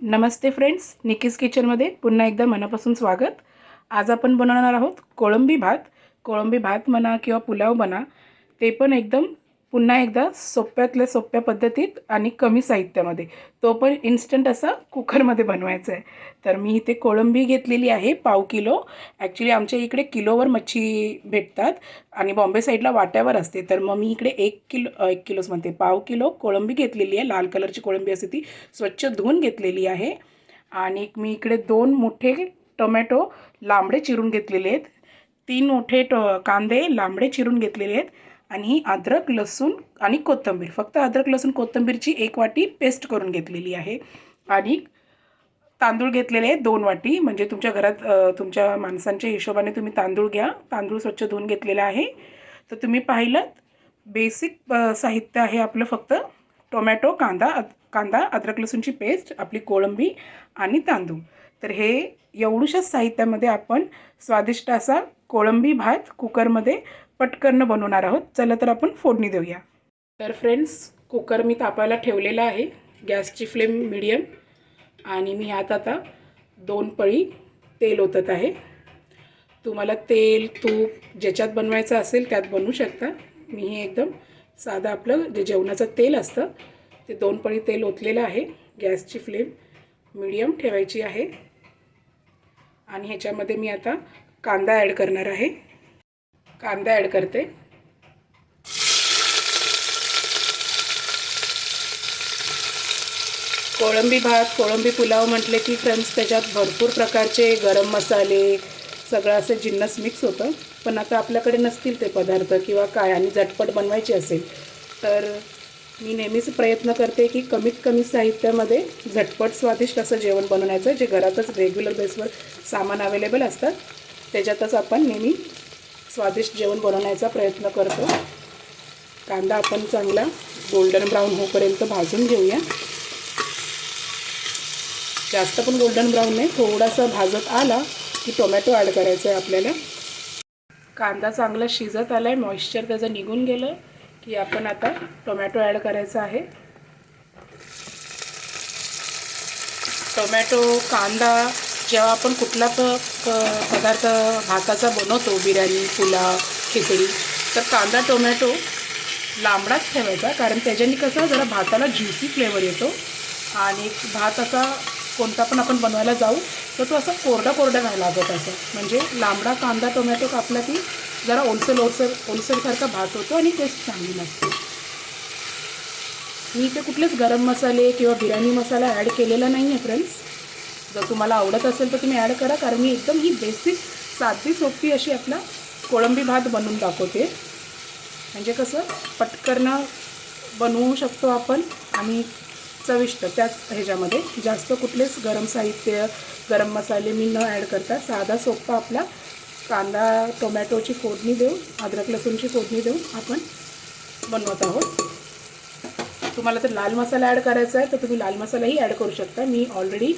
नमस्ते friends, Nikki's किचनमध्ये पुन्हा एकदा मनापासून स्वागत. आज आपण बनवणार आहोत कोळंबी भात. कोळंबी भात म्हणा किंवा पुलाव म्हणा, ते पण एकदम पुन्हा एकदा सोप्यातल्या सोप्या पद्धतीत आणि कमी साहित्यामध्ये, तो पण इन्स्टंट असा कुकरमध्ये बनवायचा आहे. तर मी इथे कोळंबी घेतलेली आहे 1/2 किलो. ॲक्च्युली आमच्या इकडे किलोवर मच्छी भेटतात आणि बॉम्बे साईडला वाट्यावर असते. तर मग मी इकडे 1 किलोच म्हणते, 1/2 किलो कोळंबी घेतलेली आहे. लाल कलरची कोळंबी असते ती स्वच्छ धुवून घेतलेली आहे. आणि मी इकडे 2 मोठे टोमॅटो लांबडे चिरून घेतलेले आहेत. 3 मोठे कांदे लांबडे चिरून घेतलेले आहेत. आणि अद्रक, लसूण आणि कोथिंबीर, फक्त अद्रक, लसूण, कोथिंबीरची 1 वाटी पेस्ट करून घेतलेली आहे. आणि तांदूळ घेतलेले आहेत 2 वाटी. म्हणजे तुमच्या घरात तुमच्या माणसांच्या हिशोबाने तुम्ही तांदूळ घ्या. तांदूळ स्वच्छ धुवून घेतलेला आहे. तर तुम्ही पाहिलं बेसिक साहित्य आहे आपलं फक्त टोमॅटो, कांदा, अद्रक लसूणची पेस्ट, आपली कोळंबी आणि तांदूळ. तर हे एवढ्याशाच साहित्यामध्ये आपण स्वादिष्ट असा कोळंबी भात कुकरमध्ये पटकन बनवणार आहोत. चला तर आपण फोडणी देऊया. तर फ्रेंड्स, कुकर मी तापायला ठेवलेला आहे. गॅसची फ्लेम मीडियम. आणि मी ह्यात आता 2 पळी तेल ओतत आहे. तुम्हाला तेल, तूप ज्याच्यात बनवायचं असेल त्यात बनवू शकता. मी हे एकदम साधं आपलं जे जेवणाचं तेल असतं ते 2 पळी तेल ओतलेलं आहे. गॅसची फ्लेम मीडियम ठेवायची आहे. आणि ह्याच्यामध्ये मी आता कांदा ॲड करणार आहे. कांदा ॲड करते. कोळंबी भात, कोळंबी पुलाव म्हटले की फ्रेंड्स त्याच्यात भरपूर प्रकारचे गरम मसाले, सगळं असं जिन्नस मिक्स होतं. पण आता आपल्याकडे नसतील ते पदार्थ किंवा काय आणि झटपट बनवायचे असेल तर मी नेहमीच प्रयत्न करते की कमीत कमी साहित्यामध्ये झटपट स्वादिष्ट असं जेवण बनवण्याचं, जे घरातच रेग्युलर बेसवर सामान अवेलेबल असतात त्याच्यातच आपण नेहमी स्वादिष्ट जेवण बनवण्याचा प्रयत्न करतो. कांदा आपण चांगला गोल्डन ब्राऊन होईपर्यंत भाजून घेऊया. जास्त पण गोल्डन ब्राऊन नाही, थोडासा भाजत आला की टोमॅटो ॲड करायचा आहे आपल्याला. कांदा चांगला शिजत आला आहे, मॉइश्चर त्याचं निघून गेलं की आपण आता टोमॅटो ॲड करायचा आहे. टोमॅटो, कांदा, जेव्हा आपण कुठला पदार्थ भाताचा बनवतो, बिर्याणी, पुलाव, खिचडी, तर कांदा टोमॅटो लांबडाच ठेवायचा. कारण त्याच्याने कसं जरा भाताला ज्युसी फ्लेवर येतो. आणि भात असा कोणता पण आपण बनवायला जाऊ तर तो असा कोरडा नाही लागत. असं म्हणजे लांबडा कांदा टोमॅटो कापला की जरा ओलसरसारखा भात होतो आणि टेस्ट चांगली लागते. मी इथे कुठलेच गरम मसाले किंवा बिर्याणी मसाला ॲड केलेला नाही आहे फ्रेंड्स. जर तुम्हाला आवडत असेल तर तुम्ही ॲड करा. कारण मी एकदम ही बेसिक साधी सोपी अशी आपला कोळंबी भात बनवून दाखवते. म्हणजे कसं पटकन बनवू शकतो आपण आणि चविष्ट. त्याच ह्याच्यामध्ये जास्त कुठलेच गरम साहित्य, गरम मसाले मी न ॲड करता साधा सोपा आपला कांदा टोमॅटोची फोडणी देऊन, अद्रक लसूणची फोडणी देऊन आपण बनवत आहोत. तुम्हाला तर लाल मसाला ॲड करायचा आहे तर तुम्ही लाल मसालाही ॲड करू शकता. मी ऑलरेडी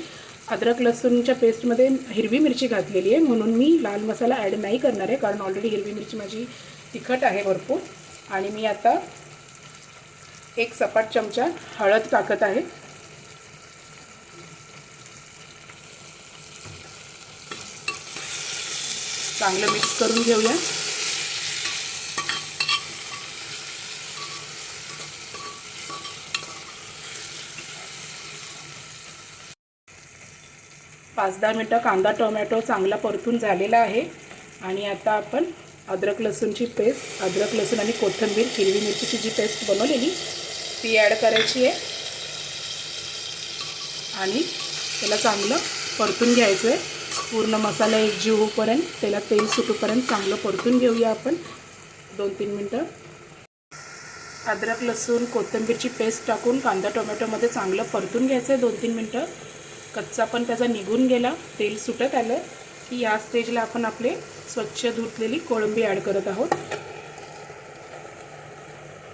अद्रक लसूणच्या पेस्टमध्ये हिरवी मिरची घातलेली आहे म्हणून मी लाल मसाला ॲड नाही करणार आहे. कारण ऑलरेडी हिरवी मिरची माझी तिखट आहे भरपूर. आणि मी आता 1 सपाट चमचा हळद टाकत आहे. चांगलं मिक्स करून घेऊया. पाच 10 मिनटं कांदा टोमॅटो चांगला परतून झालेला आहे. आणि आता आपण अद्रक लसूणची पेस्ट, अद्रक लसूण आणि कोथिंबीर, हिरवी मिरचीची जी पेस्ट बनवलेली ती ॲड करायची आहे. आणि त्याला चांगलं परतून घ्यायचं आहे. पूर्ण मसाला एकजीव होईपर्यंत, त्याला तेल सुटूपर्यंत चांगलं परतून घेऊया आपण 2-3 मिनटं. अद्रक लसूण कोथिंबीरची पेस्ट टाकून कांदा टोमॅटोमध्ये चांगलं परतून घ्यायचं आहे 2-3 मिनटं. कच्चा पण त्याचा निघून गेला, तेल सुटत आलं की या स्टेजला आपण आपले स्वच्छ धुतलेली कोळंबी ॲड करत आहोत.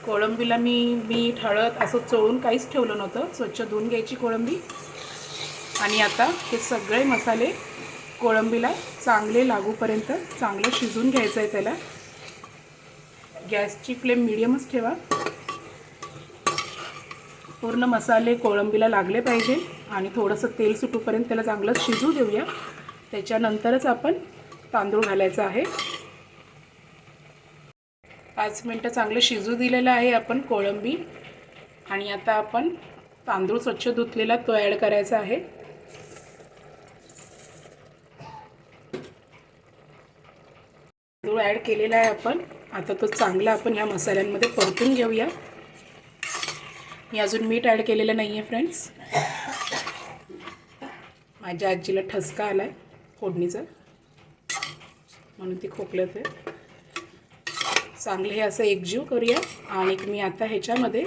कोळंबीला मी मीठ, हळद असं चोळून काहीच ठेवलं नव्हतं. स्वच्छ धुवून घ्यायची कोळंबी. आणि आता हे सगळे मसाले कोळंबीला चांगले लागूपर्यंत चांगलं शिजून घ्यायचं आहे. त्याला गॅसची फ्लेम मीडियमच ठेवा. पूर्ण मसाले कोळंबीला लागले पाहिजे. आणि थोडंसं तेल सुटूपर्यंत त्याला चांगलं शिजू देऊया. त्याच्यानंतरच आपण तांदूळ घालायचा आहे. 5 मिनटं चांगलं शिजू दिलेलं आहे आपण कोळंबी. आणि आता आपण तांदूळ स्वच्छ धुतलेला तो ॲड करायचा आहे. तांदूळ ॲड केलेला आहे आपण. आता तो चांगला आपण ह्या मसाल्यांमध्ये परतून घेऊया. मी अजून मीठ ॲड केलेलं नाही आहे फ्रेंड्स. माझ्या आजीला ठसका आला आहे फोडणीचा, म्हणून ती खोकलत आहे. चांगले हे असं एकजीव करूया. आणि मी आता ह्याच्यामध्ये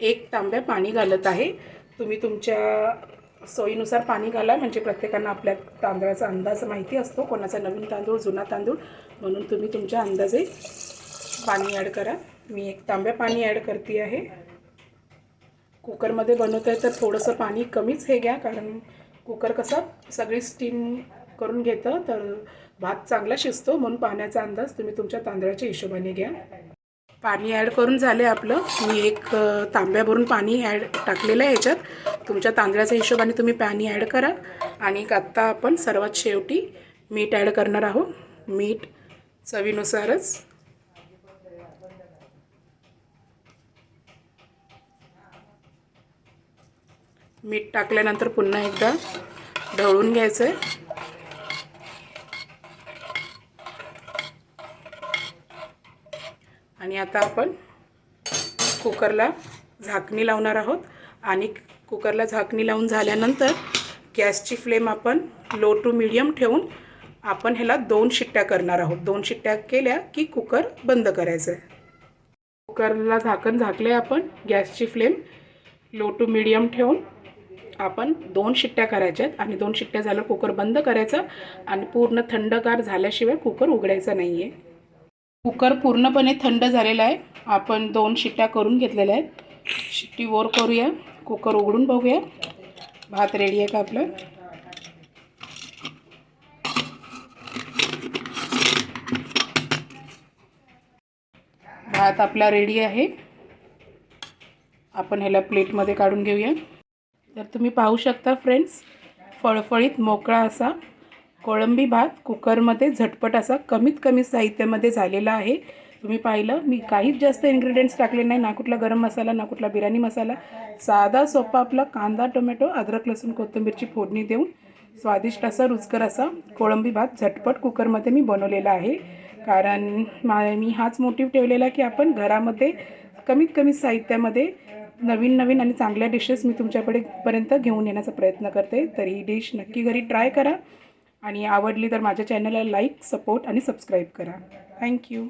1 तांब्या पाणी घालत आहे. तुम्ही तुमच्या सोयीनुसार पाणी घाला, म्हणजे प्रत्येकांना आपल्या तांदळाचा अंदाज माहिती असतो, कोणाचा नवीन तांदूळ जुना तांदूळ, म्हणून तुम्ही तुमच्या अंदाजे पाणी ॲड करा. मी 1 तांब्या पाणी ॲड करते आहे. कुकरमध्ये बनवत आहे तर थोडंसं पाणी कमीच हे घ्या, कारण कुकर कसा सगळी स्टीम करून घेतं तर भात चांगला शिजतो, म्हणून पाण्याचा अंदाज तुम्ही तुमच्या तांदळाच्या हिशोबाने घ्या. पाणी ॲड करून झाले आपलं. मी 1 तांब्या भरून पाणी टाकलेलं आहे ह्याच्यात. तुमच्या तांदळाच्या हिशोबाने तुम्ही पाणी ॲड करा. आणि आत्ता आपण सर्वात शेवटी मीठ ॲड करणार आहोत. मीठ चवीनुसारच. मीठ टाकल्यानंतर पुन्हा एकदा ढवळून घ्यायचं आहे. आणि आता आपण कुकरला झाकणी लावणार आहोत. आणि कुकरला झाकणी लावून झाल्यानंतर गॅसची फ्लेम आपण लो टू मीडियम ठेवून आपण ह्याला 2 शिट्ट्या करणार आहोत. 2 शिट्ट्या केल्या की कुकर बंद करायचं आहे. कुकरला झाकण झाकले आपण. गॅसची फ्लेम लो टू मीडियम ठेवून आपण 2 शिट्ट्या करायच्या आहेत. आणि 2 शिट्ट्या झाल्यावर कुकर बंद करायचा. आणि पूर्ण थंडगार झाल्याशिवाय कुकर उघडायचा नाही आहे. कुकर पूर्णपणे थंड झालेला आहे. आपण 2 शिट्ट्या करून घेतलेल्या आहेत. शिट्टी वर करूया. कुकर उघडून बघूया भात रेडी आहे का आपलं. भात आपला रेडी आहे. आपण ह्याला प्लेटमध्ये काढून घेऊया. तर तुम्ही पाहू शकता फ्रेंड्स, फळफळीत मोकळा असा कोळंबी भात कुकरमध्ये झटपट असा कमीत कमी साहित्यामध्ये झालेला आहे. तुम्ही पाहिलं, मी काहीच जास्त इन्ग्रेडियंट्स टाकले नाही, ना कुठला गरम मसाला, ना कुठला बिर्याणी मसाला. साधा सोपा आपला कांदा, टोमॅटो, अद्रक, लसूण, कोथिंबीरची फोडणी देऊन स्वादिष्ट असा रुचकर असा कोळंबी भात झटपट कुकरमध्ये मी बनवलेला आहे. कारण मी हाच मोटिव्ह ठेवलेला की आपण घरामध्ये कमीत कमी साहित्यामध्ये नवीन नवीन आणि चांगल्या डिशेस मी तुमच्यापर्यंत घेऊन येण्याचा प्रयत्न करते. तर ही डिश नक्की घरी ट्राय करा. आणि आवडली तर माझ्या चॅनलला लाईक, सपोर्ट आणि सबस्क्राईब करा. थँक्यू.